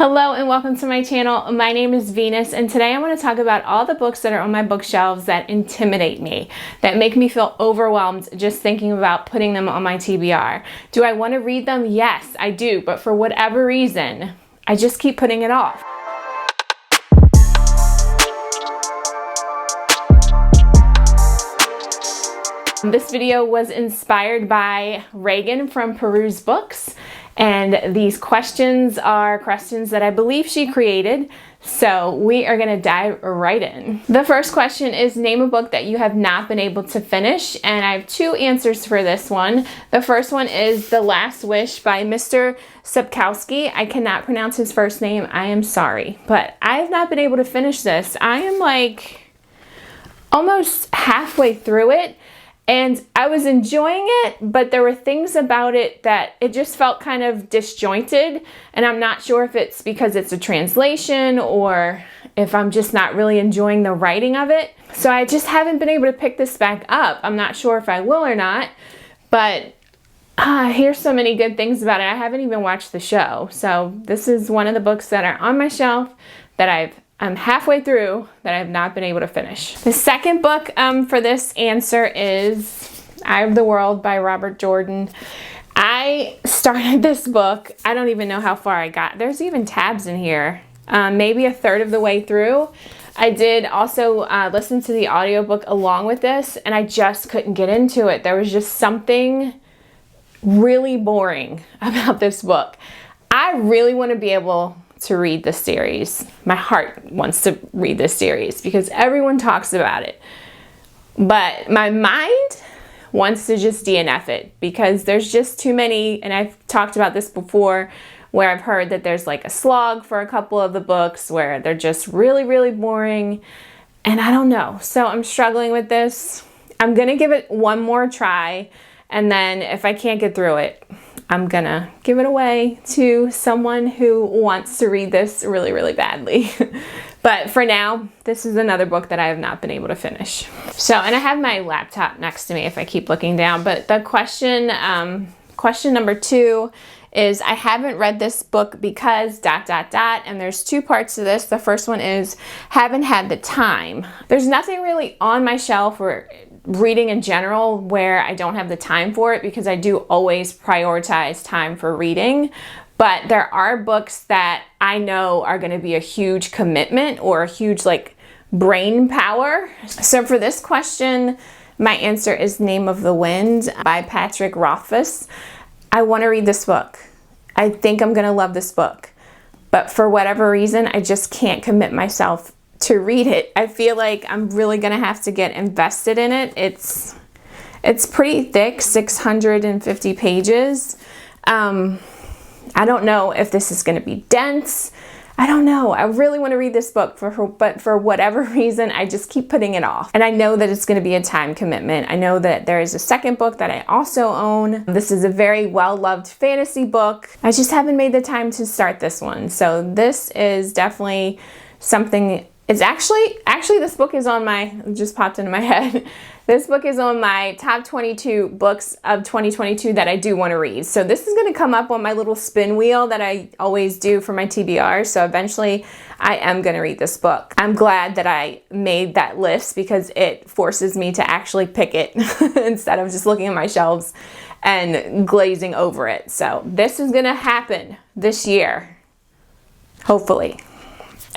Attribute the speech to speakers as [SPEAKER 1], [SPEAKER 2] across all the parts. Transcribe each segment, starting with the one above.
[SPEAKER 1] Hello and welcome to my channel. My name is Venus and today I want to talk about all the books that are on my bookshelves that intimidate me, that make me feel overwhelmed just thinking about putting them on my TBR. Do I want to read them? Yes, I do, but for whatever reason, I just keep putting it off. This video was inspired by Reagan from Peruse Books, and these questions are questions that I believe she created, so we are going to dive right in. The first question is, name a book that you have not been able to finish, and I have two answers for this one. The first one is The Last Wish by Mr. Sapkowski. I cannot pronounce his first name, I am sorry, but I have not been able to finish this. I am like almost halfway through it. And I was enjoying it, but there were things about it that it just felt kind of disjointed. And I'm not sure if it's because it's a translation or if I'm just not really enjoying the writing of it. So I just haven't been able to pick this back up. I'm not sure if I will or not, but I hear so many good things about it. I haven't even watched the show. So this is one of the books that are on my shelf that I'm halfway through that I have not been able to finish. The second book for this answer is Eye of the World by Robert Jordan. I started this book. I don't even know how far I got. There's even tabs in here. Maybe a third of the way through. I did also listen to the audiobook along with this, and I just couldn't get into it. There was just something really boring about this book. I really want to be able to read this series. My heart wants to read this series because everyone talks about it. But my mind wants to just DNF it because there's just too many, and I've talked about this before, where I've heard that there's like a slog for a couple of the books where they're just really, really boring. And I don't know. So I'm struggling with this. I'm gonna give it one more try. And then if I can't get through it, I'm gonna give it away to someone who wants to read this really, really badly. But for now, this is another book that I have not been able to finish. So, and I have my laptop next to me if I keep looking down, but the question number 2 is, I haven't read this book because ... and there's two parts to this. The first one is, haven't had the time. There's nothing really on my shelf or reading in general where I don't have the time for it, because I do always prioritize time for reading. But there are books that I know are going to be a huge commitment or a huge like brain power. So for this question, my answer is Name of the Wind by Patrick Rothfuss. I want to read this book. I think I'm going to love this book. But for whatever reason, I just can't commit myself to read it. I feel like I'm really gonna have to get invested in it. It's pretty thick, 650 pages. I don't know if this is gonna be dense. I don't know. I really want to read this book, but for whatever reason, I just keep putting it off. And I know that it's going to be a time commitment. I know that there is a second book that I also own. This is a very well-loved fantasy book. I just haven't made the time to start this one. So this is definitely something. It's actually this book is on my, it just popped into my head. This book is on my top 22 books of 2022 that I do want to read. So this is going to come up on my little spin wheel that I always do for my TBR. So eventually I am going to read this book. I'm glad that I made that list because it forces me to actually pick it instead of just looking at my shelves and glazing over it. So this is going to happen this year, hopefully.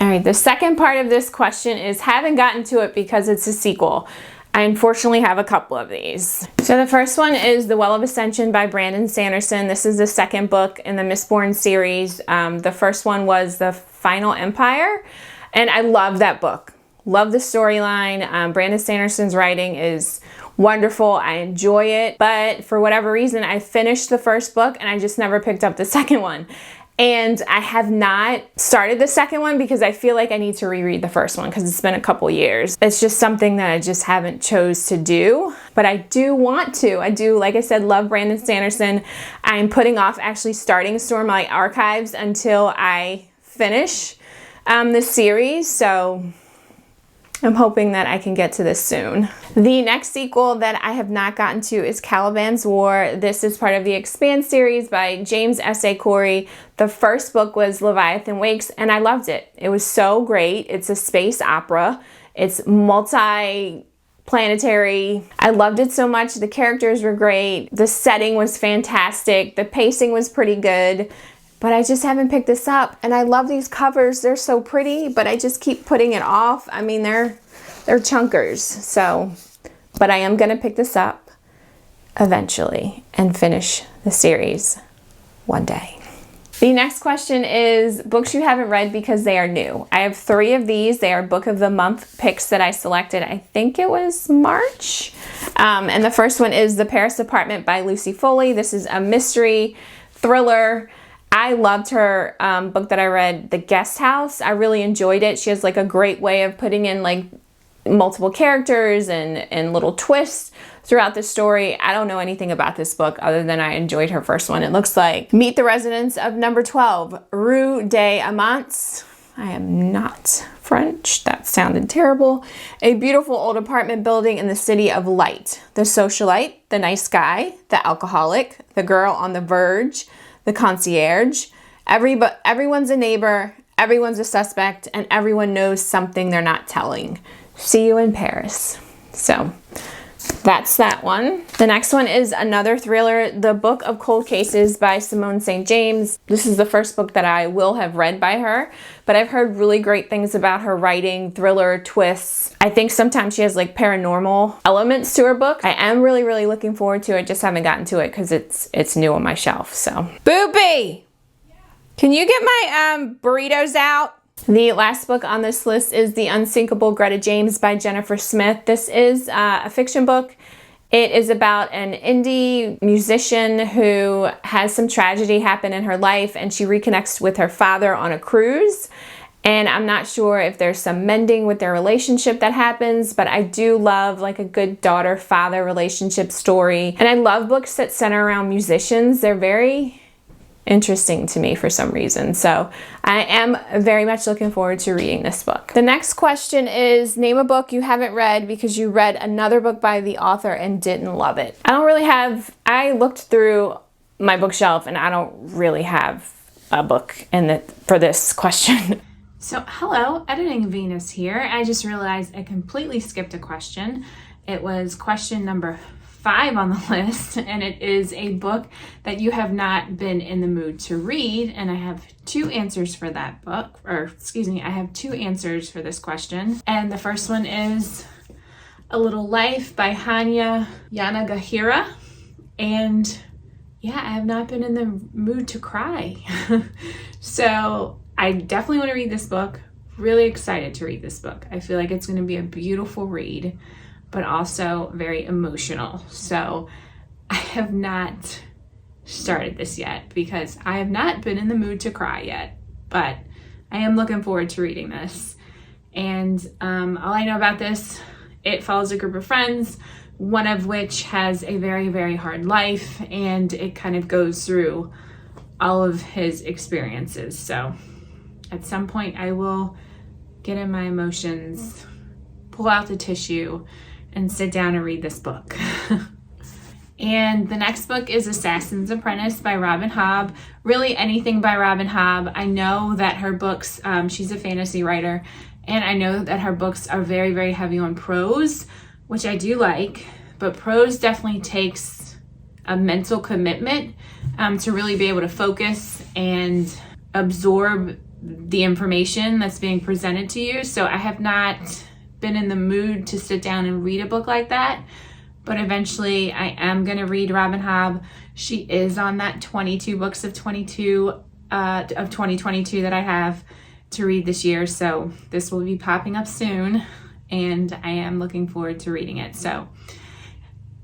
[SPEAKER 1] All right, the second part of this question is, haven't gotten to it because it's a sequel. I unfortunately have a couple of these. So the first one is The Well of Ascension by Brandon Sanderson. This is the second book in the Mistborn series. The first one was The Final Empire, and I love that book. Love the storyline. Brandon Sanderson's writing is wonderful. I enjoy it, but for whatever reason, I finished the first book and I just never picked up the second one. And I have not started the second one because I feel like I need to reread the first one because it's been a couple years. It's just something that I just haven't chose to do, but I do want to. I do, like I said, love Brandon Sanderson. I'm putting off actually starting Stormlight Archives until I finish this series. So I'm hoping that I can get to this soon. The next sequel that I have not gotten to is Caliban's War. This is part of the Expand series by James S.A. Corey. The first book was Leviathan Wakes, and I loved it. It was so great. It's a space opera. It's multi-planetary. I loved it so much. The characters were great. The setting was fantastic. The pacing was pretty good. But I just haven't picked this up, and I love these covers. They're so pretty, but I just keep putting it off. I mean, they're chunkers. So, but I am gonna pick this up eventually and finish the series one day. The next question is books you haven't read because they are new. I have 3 of these. They are Book of the Month picks that I selected. I think it was March. And the first one is The Paris Apartment by Lucy Foley. This is a mystery thriller. I loved her book that I read, The Guest House. I really enjoyed it. She has like a great way of putting in like multiple characters and little twists throughout the story. I don't know anything about this book other than I enjoyed her first one. It looks like Meet the Residents of Number 12, Rue des Amants. I am not French. That sounded terrible. A beautiful old apartment building in the city of light. The socialite, the nice guy, the alcoholic, the girl on the verge, the concierge. Everyone's a neighbor, everyone's a suspect, and everyone knows something they're not telling. See you in Paris. So that's that one. The next one is another thriller, The Book of Cold Cases by Simone St. James. This is the first book that I will have read by her, but I've heard really great things about her writing, thriller, twists. I think sometimes she has like paranormal elements to her book. I am really, really looking forward to it. Just haven't gotten to it because it's new on my shelf. So, Boopy, can you get my burritos out? The last book on this list is The Unsinkable Greta James by Jennifer Smith. This is a fiction book. It is about an indie musician who has some tragedy happen in her life, and she reconnects with her father on a cruise. And I'm not sure if there's some mending with their relationship that happens, but I do love like a good daughter-father relationship story. And I love books that center around musicians. They're very interesting to me for some reason. So I am very much looking forward to reading this book. The next question is name a book you haven't read because you read another book by the author and didn't love it. I looked through my bookshelf and I don't really have a book for this question. So hello, Editing Venus here. I just realized I completely skipped a question. It was question number 5 on the list, and it is a book that you have not been in the mood to read, and I have 2 answers for that book, I have 2 answers for this question. And the first one is A Little Life by Hanya Yanagihira. And yeah, I have not been in the mood to cry. So I definitely want to read this book. Really excited to read this book. I feel like it's going to be a beautiful read, but also very emotional. So I have not started this yet because I have not been in the mood to cry yet, but I am looking forward to reading this. And all I know about this, it follows a group of friends, one of which has a very, very hard life, and it kind of goes through all of his experiences. So at some point I will get in my emotions, pull out the tissue, and sit down and read this book. And the next book is Assassin's Apprentice by Robin Hobb. Really anything by Robin Hobb. I know that her books, she's a fantasy writer, and I know that her books are very, very heavy on prose, which I do like, but prose definitely takes a mental commitment to really be able to focus and absorb the information that's being presented to you. So I have not been in the mood to sit down and read a book like that, but eventually I am going to read Robin Hobb. She is on that 22 books of 2022 that I have to read this year, so this will be popping up soon, and I am looking forward to reading it. So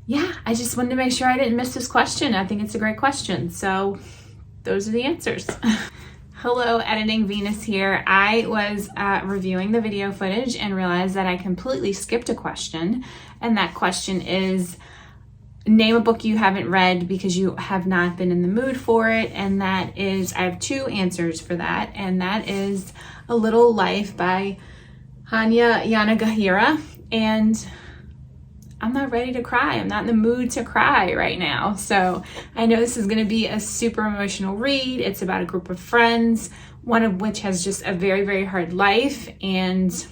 [SPEAKER 1] yeah, I just wanted to make sure I didn't miss this question. I think it's a great question, so those are the answers. Hello, Editing Venus here. I was reviewing the video footage and realized that I completely skipped a question, and that question is name a book you haven't read because you have not been in the mood for it, and that is, I have 2 answers for that, and that is A Little Life by Hanya Yanagihira, and I'm not ready to cry. I'm not in the mood to cry right now. So I know this is going to be a super emotional read. It's about a group of friends, one of which has just a very, very hard life, and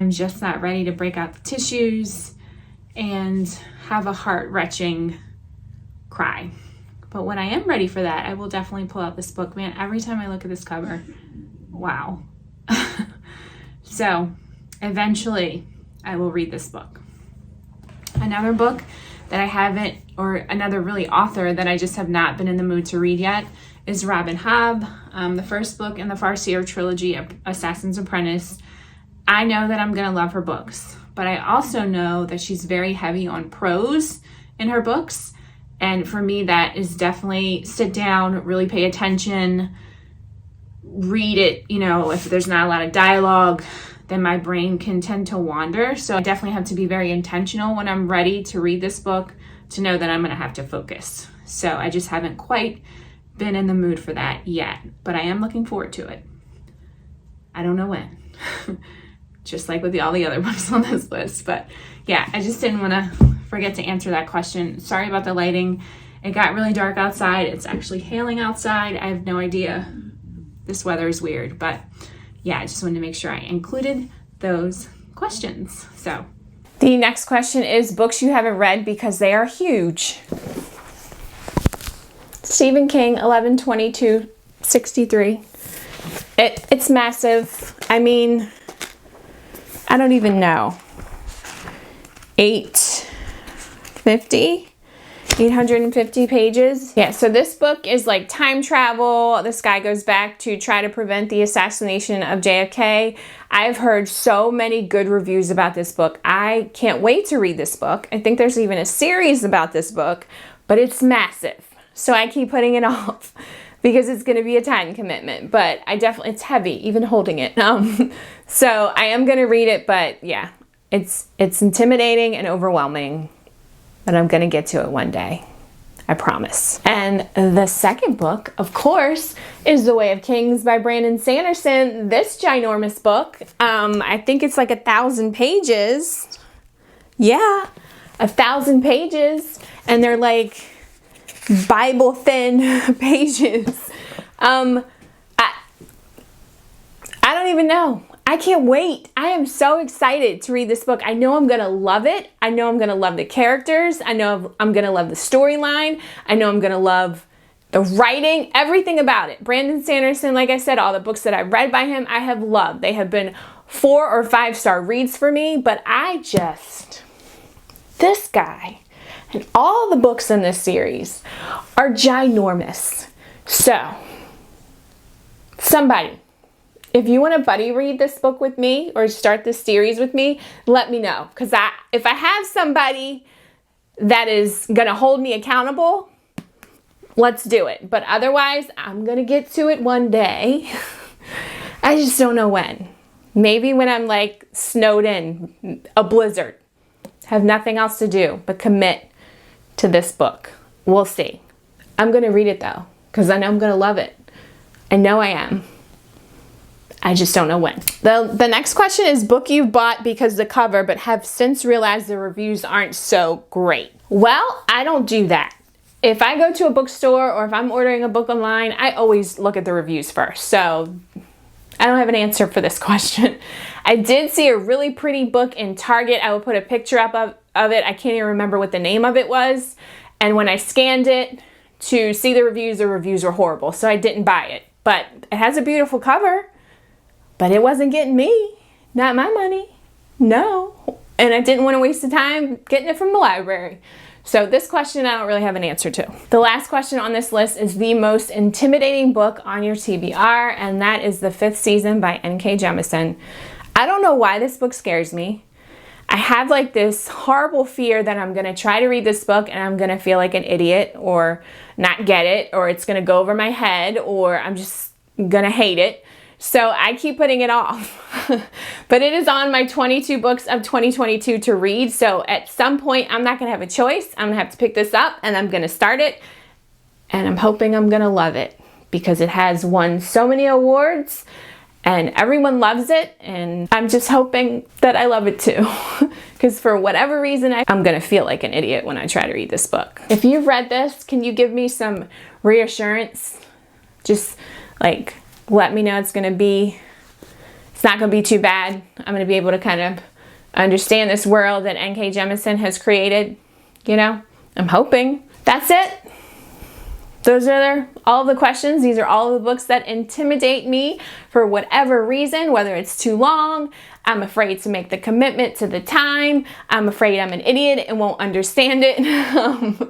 [SPEAKER 1] I'm just not ready to break out the tissues and have a heart-wrenching cry. But when I am ready for that, I will definitely pull out this book. Man, every time I look at this cover, wow. So eventually I will read this book. Another book that I haven't, or another really author that I just have not been in the mood to read yet, is Robin Hobb, the first book in the Farseer trilogy of Assassin's Apprentice. I know that I'm going to love her books, but I also know that she's very heavy on prose in her books. And for me, that is definitely sit down, really pay attention, read it. You know, if there's not a lot of dialogue, then my brain can tend to wander. So I definitely have to be very intentional when I'm ready to read this book to know that I'm going to have to focus. So I just haven't quite been in the mood for that yet, but I am looking forward to it. I don't know when, just like with all the other books on this list. But yeah, I just didn't want to forget to answer that question. Sorry about the lighting. It got really dark outside. It's actually hailing outside. I have no idea. This weather is weird, but yeah, I just wanted to make sure I included those questions. So the next question is books you haven't read because they are huge. Stephen King, 11/22/63. It's massive. I mean, I don't even know. 850 pages. Yeah, so this book is like time travel. This guy goes back to try to prevent the assassination of JFK. I've heard so many good reviews about this book. I can't wait to read this book. I think there's even a series about this book, but it's massive. So I keep putting it off because it's going to be a time commitment, but it's heavy, even holding it. So I am going to read it, but yeah, it's intimidating and overwhelming. But I'm going to get to it one day. I promise. And the second book, of course, is The Way of Kings by Brandon Sanderson. This ginormous book, I think it's like 1,000 pages. Yeah, 1,000 pages. And they're like Bible thin pages. I don't even know. I can't wait. I am so excited to read this book. I know I'm going to love it. I know I'm going to love the characters. I know I'm going to love the storyline. I know I'm going to love the writing, everything about it. Brandon Sanderson, like I said, all the books that I've read by him, I have loved. They have been 4 or 5-star reads for me, but this guy and all the books in this series are ginormous. So, somebody, if you want to buddy read this book with me or start this series with me, let me know. Because if I have somebody that is going to hold me accountable, let's do it. But otherwise, I'm going to get to it one day. I just don't know when. Maybe when I'm like snowed in, a blizzard, have nothing else to do but commit to this book. We'll see. I'm going to read it though, because I know I'm going to love it. I know I am. I just don't know when. The next question is book you've bought because of the cover but have since realized the reviews aren't so great. Well, I don't do that. If I go to a bookstore or if I'm ordering a book online, I always look at the reviews first. So I don't have an answer for this question. I did see a really pretty book in Target. I will put a picture up of it. I can't even remember what the name of it was. And when I scanned it to see the reviews were horrible. So I didn't buy it. But it has a beautiful cover. But it wasn't getting me. Not my money. No. And I didn't want to waste the time getting it from the library. So this question I don't really have an answer to. The last question on this list is the most intimidating book on your TBR, and that is The Fifth Season by N.K. Jemisin. I don't know why this book scares me. I have like this horrible fear that I'm going to try to read this book and I'm going to feel like an idiot or not get it, or it's going to go over my head, or I'm just going to hate it. So I keep putting it off. But it is on my 22 books of 2022 to read. So at some point, I'm not going to have a choice. I'm going to have to pick this up and I'm going to start it. And I'm hoping I'm going to love it because it has won so many awards and everyone loves it, and I'm just hoping that I love it too. Because for whatever reason, I'm gonna feel like an idiot when I try to read this book. If you've read this, can you give me some reassurance? Just like, let me know it's not gonna be too bad. I'm gonna be able to kind of understand this world that N.K. Jemisin has created, you know? I'm hoping. That's it. Those are all the questions. These are all the books that intimidate me for whatever reason, whether it's too long, I'm afraid to make the commitment to the time, I'm afraid I'm an idiot and won't understand it.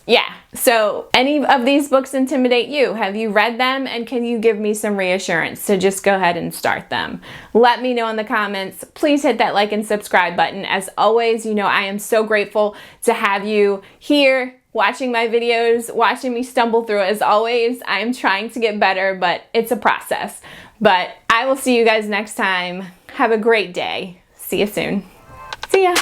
[SPEAKER 1] Yeah, so any of these books intimidate you? Have you read them, and can you give me some reassurance to just go ahead and start them? Let me know in the comments. Please hit that like and subscribe button. As always, you know I am so grateful to have you here watching my videos, watching me stumble through. As always, I am trying to get better, but it's a process. But I will see you guys next time. Have a great day. See you soon. See ya.